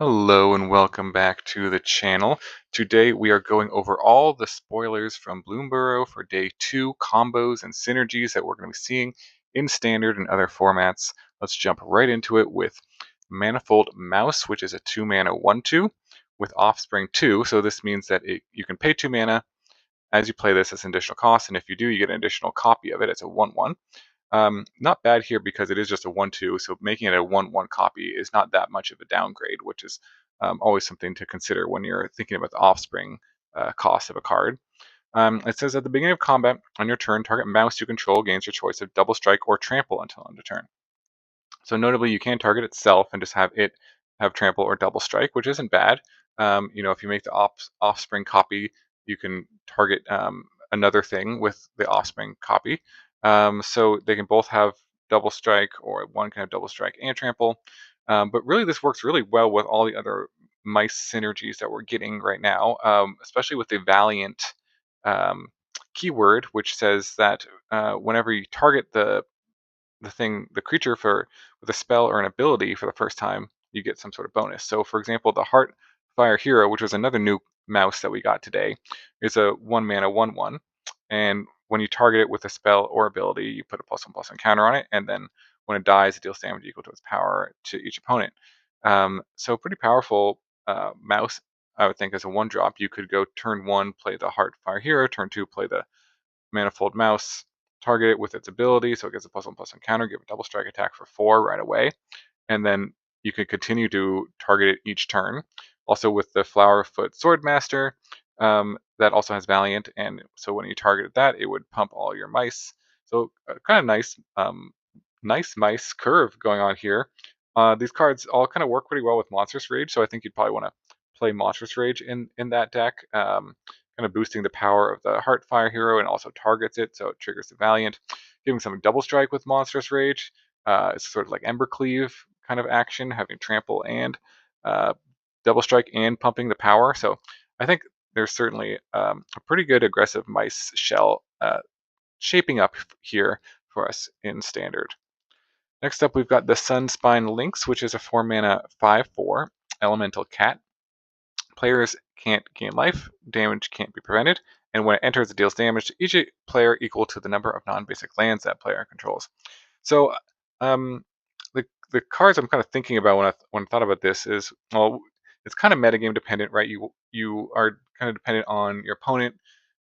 Hello and welcome back to the channel. Today we are going over all the spoilers from Bloomburrow for day 2 combos and synergies that we're going to be seeing in standard and other formats. Let's jump right into it with Manifold Mouse, which is a 2 mana 1/2 with Offspring 2. So this means that you can pay 2 mana as you play this as an additional cost, and if you do, you get an additional copy of it. It's a 1/1. Not bad here because it is just a 1/2, so making it a 1/1 copy is not that much of a downgrade, which is always something to consider when you're thinking about the offspring cost of a card. It says at the beginning of combat on your turn, target mouse you control gains your choice of double strike or trample until end of turn. So notably, you can target itself and just have it have trample or double strike, which isn't bad. If you make the offspring copy, you can target another thing with the offspring copy. So they can both have double strike, or one can have double strike and trample. But really, this works really well with all the other mice synergies that we're getting right now, especially with the Valiant um, keyword, which says that whenever you target the creature with a spell or an ability for the first time, you get some sort of bonus. So, for example, the Heart Fire Hero, which was another new mouse that we got today, is a 1 mana 1/1, and when you target it with a spell or ability, you put a +1/+1 counter on it, and then when it dies, it deals damage equal to its power to each opponent. So, pretty powerful mouse. I would think as a 1-drop, you could go turn 1, play the Heart Fire Hero, turn 2, play the Manifold Mouse, target it with its ability, so it gets a +1/+1 counter, give a double strike attack for 4 right away, and then you can continue to target it each turn. Also with the Flowerfoot Swordmaster, that also has Valiant, and so when you targeted that, it would pump all your mice. So kind of nice mice curve going on here. These cards all kind of work pretty well with Monstrous Rage, so I think you'd probably want to play Monstrous Rage in that deck. Kind of boosting the power of the Heartfire Hero and also targets it, so it triggers the Valiant. Giving some double strike with Monstrous Rage. It's sort of like Embercleave kind of action, having trample and uh, double strike and pumping the power. So I think there's certainly a pretty good aggressive mice shell shaping up here for us in standard. Next up, we've got the Sunspine Links, which is a 4 mana 5/4 elemental cat. Players can't gain life, damage can't be prevented, and when it enters, it deals damage to each player equal to the number of non-basic lands that player controls. So, um, the cards I'm kind of thinking about when I thought about this is, well, it's kind of metagame dependent, right? You are kind of dependent on your opponent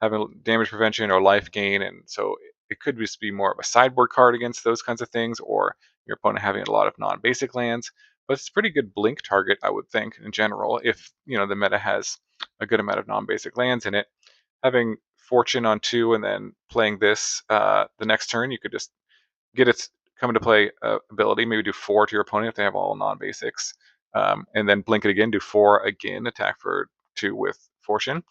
having damage prevention or life gain, and so it could just be more of a sideboard card against those kinds of things, or your opponent having a lot of non-basic lands. But it's a pretty good blink target, I would think, in general, if the meta has a good amount of non-basic lands in it. Having Fortune on 2 and then playing this the next turn, you could just get its come into play ability, maybe do 4 to your opponent if they have all non-basics, and then blink it again, do 4 again, attack for 2 with Fortune.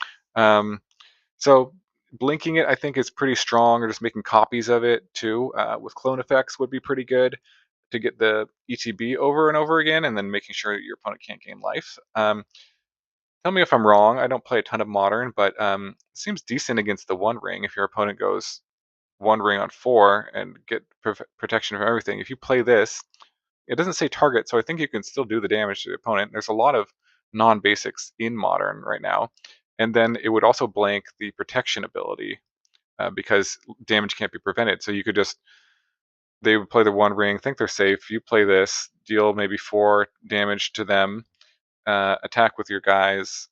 So blinking it, I think, is pretty strong, or just making copies of it too with clone effects would be pretty good to get the ETB over and over again, and then making sure that your opponent can't gain life. Tell me if I'm wrong. I don't play a ton of Modern, but it seems decent against the One Ring. If your opponent goes One Ring on 4 and get protection from everything, if you play this, it doesn't say target, so I think you can still do the damage to the opponent. There's a lot of non-basics in Modern right now, and then it would also blank the protection ability because damage can't be prevented. So you could just they would play the One Ring, think they're safe. You play this, deal maybe 4 damage to them, attack with your guys,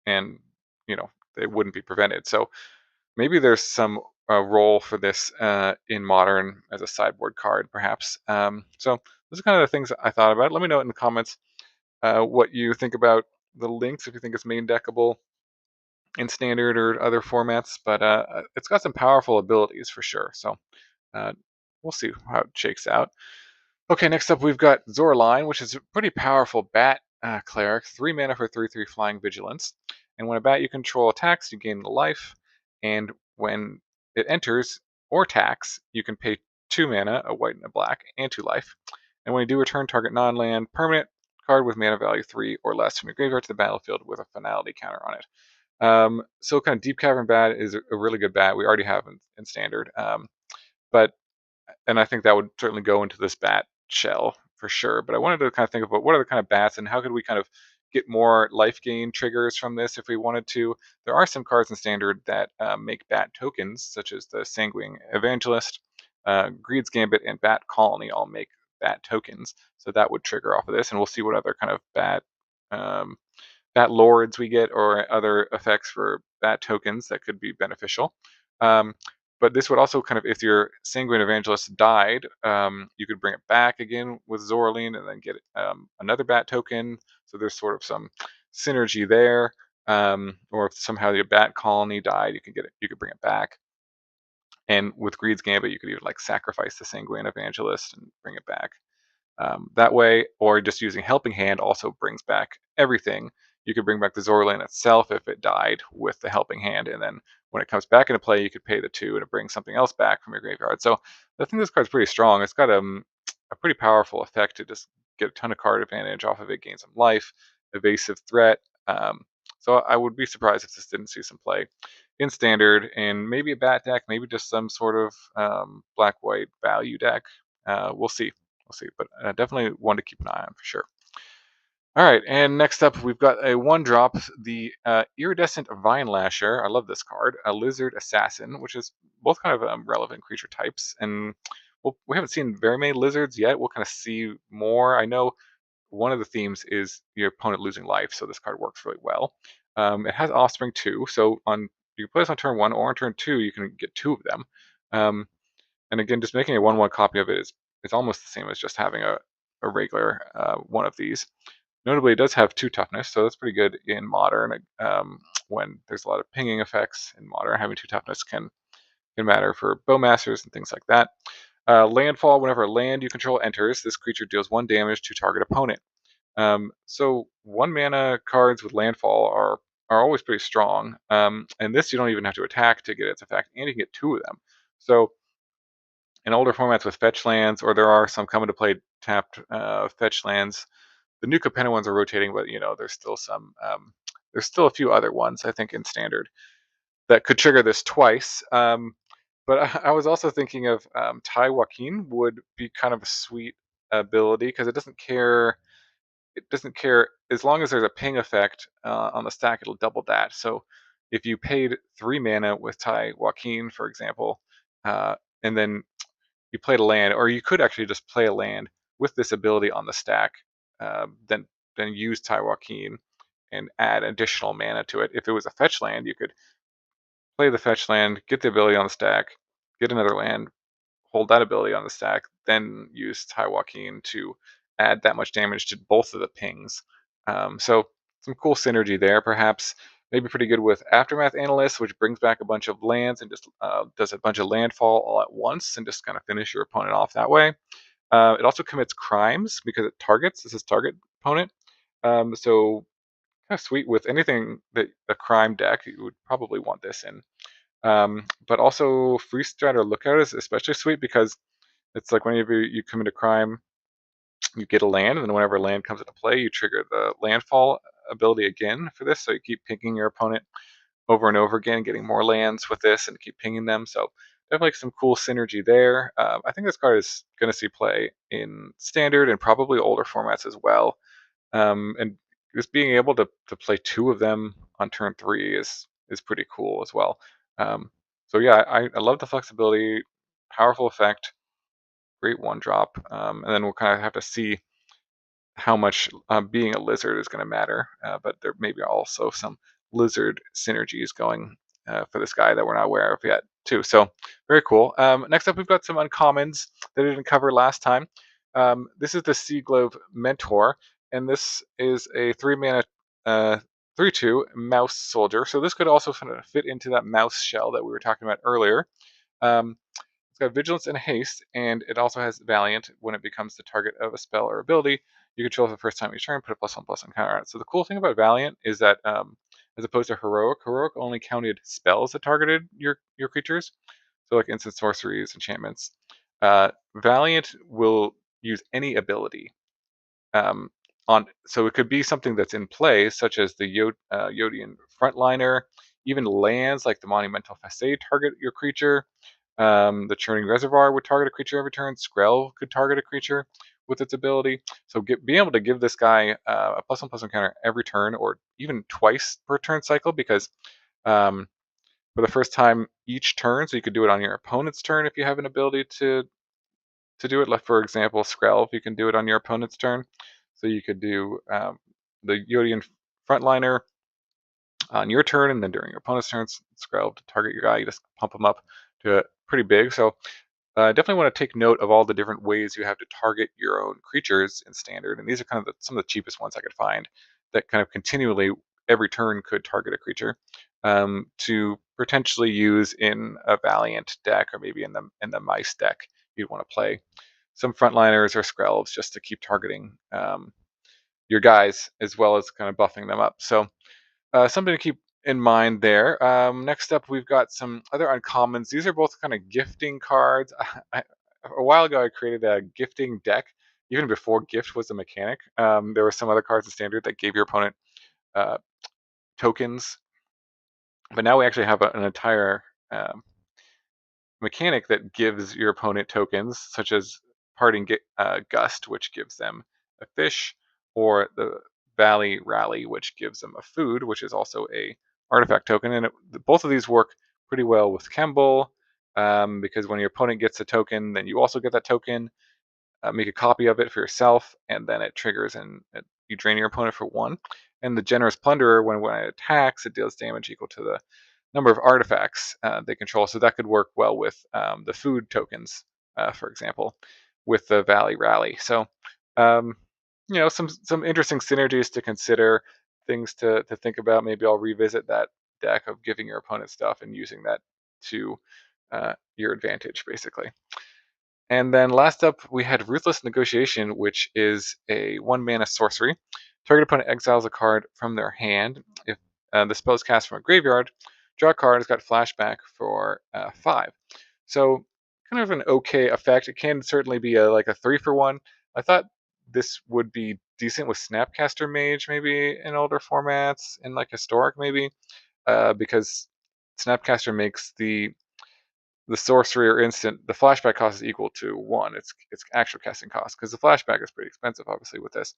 and they wouldn't be prevented. So maybe there's some role for this in Modern as a sideboard card, perhaps. So those are kind of the things I thought about. Let me know in the comments what you think about the links, if you think it's main deckable in Standard or other formats. But it's got some powerful abilities for sure. So uh, we'll see how it shakes out. Okay, next up we've got Zorine, which is a pretty powerful bat cleric, 3 mana for 3/3 flying vigilance. And when a bat you control attacks, you gain a life. And when it enters or attacks, you can pay 2 mana, a white and a black, and 2 life. And when you do return target non-land permanent card with mana value 3 or less from your graveyard to the battlefield with a finality counter on it. So kind of Deep Cavern Bat is a really good bat. We already have in Standard. But and I think that would certainly go into this bat shell for sure. But I wanted to kind of think about what are the kind of bats and how could we kind of get more life gain triggers from this if we wanted to. There are some cards in Standard that make bat tokens, such as the Sanguine Evangelist, Greed's Gambit, and Bat Colony all make bat tokens. So that would trigger off of this, and we'll see what other kind of um, bat lords we get or other effects for bat tokens that could be beneficial. Um, but this would also kind of, if your Sanguine Evangelist died, you could bring it back again with Zorine and then get another bat token. So there's sort of some synergy there. Or if somehow your bat colony died, you can get it. You could bring it back. And with Greed's Gambit, you could even like sacrifice the Sanguine Evangelist and bring it back that way, or just using Helping Hand also brings back everything. You could bring back the Zorine itself if it died with the Helping Hand, and then when it comes back into play, you could pay the 2 and it brings something else back from your graveyard. So I think this card's pretty strong. It's got a pretty powerful effect to just get a ton of card advantage off of it, gain some life, evasive threat. So I would be surprised if this didn't see some play in Standard, and maybe a bat deck, maybe just some sort of black-white value deck. We'll see. We'll see, but definitely one to keep an eye on for sure. All right, and next up we've got a 1-drop, the Iridescent Vine Lasher. I love this card, a Lizard Assassin, which is both kind of relevant creature types, and we haven't seen very many lizards yet. We'll kind of see more. I know one of the themes is your opponent losing life, so this card works really well. It has Offspring too, so you can play this on turn 1 or on turn 2. You can get 2 of them. And again, just making a 1/1 copy of it is almost the same as just having a regular one of these. Notably, it does have 2 toughness, so that's pretty good in Modern. When there's a lot of pinging effects in Modern, having 2 toughness can matter for Bowmasters and things like that. Landfall, whenever a land you control enters, this creature deals 1 damage to target opponent. So 1 mana cards with landfall are always pretty strong. And this you don't even have to attack to get its effect, and you can get 2 of them. So in older formats with fetch lands, or there are some coming to play tapped fetch lands, the new Capenna ones are rotating, but there's still some. There's still a few other ones I think in Standard that could trigger this twice. But I was also thinking of Tai Joaquin would be kind of a sweet ability because it doesn't care. It doesn't care as long as there's a ping effect on the stack. It'll double that. So if you paid 3 mana with Tai Joaquin, for example, and then you played a land, or you could actually just play a land with this ability on the stack, then use Tai Joaquin and add additional mana to it. If it was a fetch land, you could play the fetch land, get the ability on the stack, get another land, hold that ability on the stack, then use Tai Joaquin to add that much damage to both of the pings. So some cool synergy there, perhaps. Maybe pretty good with Aftermath Analyst, which brings back a bunch of lands and just does a bunch of landfall all at once and just kind of finish your opponent off that way. It also commits crimes because it targets. This is target opponent. So kind of sweet with anything that a crime deck, you would probably want this in. But also Free Strider Lookout is especially sweet because it's like whenever you commit a crime, you get a land, and then whenever a land comes into play, you trigger the landfall ability again for this. So you keep pinging your opponent over and over again, getting more lands with this and keep pinging them. So definitely some cool synergy there. I think this card is going to see play in Standard and probably older formats as well. And just being able to play 2 of them on turn 3 is pretty cool as well. So yeah, I love the flexibility, powerful effect, great 1-drop, and then we'll kind of have to see how much being a lizard is going to matter. But there may be also some lizard synergies going for this guy that we're not aware of yet too. So very cool. Next up, we've got some uncommons that I didn't cover last time. This is the Seag Mentor, and this is a 3 mana 3/2 mouse soldier. So this could also kind of fit into that mouse shell that we were talking about earlier. It's got Vigilance and Haste, and it also has Valiant. When it becomes the target of a spell or ability you control for the first time each turn, put a +1/+1 counter on it. So the cool thing about Valiant is that as opposed to Heroic only counted spells that targeted your creatures. So like instant sorceries, enchantments. Valiant will use any ability. So it could be something that's in play, such as the Yodian Frontliner, even lands like the Monumental Facade target your creature. The Churning Reservoir would target a creature every turn. Skrell could target a creature, with its ability. So being able to give this guy a +1/+1 counter every turn, or even twice per turn cycle, because um, for the first time each turn, so you could do it on your opponent's turn if you have an ability to do it. Like for example, Skrelv, you can do it on your opponent's turn. So you could do the Yodian frontliner on your turn, and then during your opponent's turn, Skrelv to target your guy. You just pump him up to pretty big. So definitely want to take note of all the different ways you have to target your own creatures in Standard, and these are kind of some of the cheapest ones I could find that kind of continually every turn could target a creature to potentially use in a Valiant deck, or maybe in the Mice deck you'd want to play some frontliners or Skrelvs just to keep targeting your guys, as well as kind of buffing them up. So something to keep in mind there. Next up, we've got some other uncommons. These are both kind of gifting cards. A while ago, I created a gifting deck, even before gift was a mechanic. There were some other cards in Standard that gave your opponent uh, tokens, but now we actually have an entire mechanic that gives your opponent tokens, such as Parting Gust, which gives them a fish, or the Valley Rally, which gives them a food, which is also a artifact token. And both of these work pretty well with Kemble, because when your opponent gets a token, then you also get that token. Make a copy of it for yourself, and then it triggers and you drain your opponent for 1. And the Generous Plunderer, when it attacks, it deals damage equal to the number of artifacts they control. So that could work well with the food tokens, for example, with the Valley Rally. So, some interesting synergies to consider, things to think about. Maybe I'll revisit that deck of giving your opponent stuff and using that to your advantage, basically. And then last up, we had Ruthless Negotiation, which is a 1-mana sorcery. Target opponent exiles a card from their hand. If the spell is cast from a graveyard, draw a card. It's got flashback for 5. So kind of an okay effect. It can certainly be like a 3-for-1. I thought this would be decent with Snapcaster Mage, maybe in older formats, in like Historic maybe, because Snapcaster makes the sorcery or instant, the flashback cost is equal to 1. It's actual casting cost, because the flashback is pretty expensive, obviously, with this.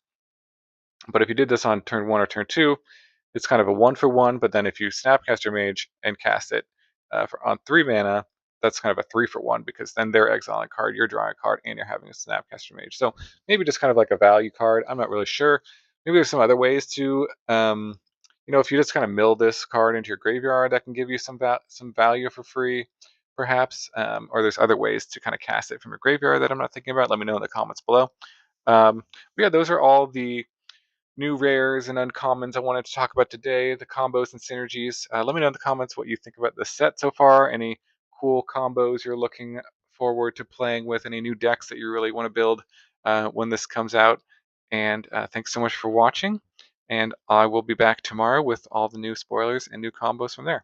But if you did this on turn 1 or turn 2, it's kind of a 1-for-1. But then if you Snapcaster Mage and cast it on 3 mana, that's kind of a 3-for-1, because then they're exiling a card, you're drawing a card, and you're having a Snapcaster Mage. So maybe just kind of like a value card. I'm not really sure. Maybe there's some other ways to, if you just kind of mill this card into your graveyard, that can give you some value for free, perhaps. Or there's other ways to kind of cast it from your graveyard that I'm not thinking about. Let me know in the comments below. But yeah, those are all the new rares and uncommons I wanted to talk about today, the combos and synergies. Let me know in the comments what you think about the set so far, any cool combos you're looking forward to playing with, any new decks that you really want to build when this comes out. And thanks so much for watching, and I will be back tomorrow with all the new spoilers and new combos from there.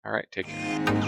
All right, take care.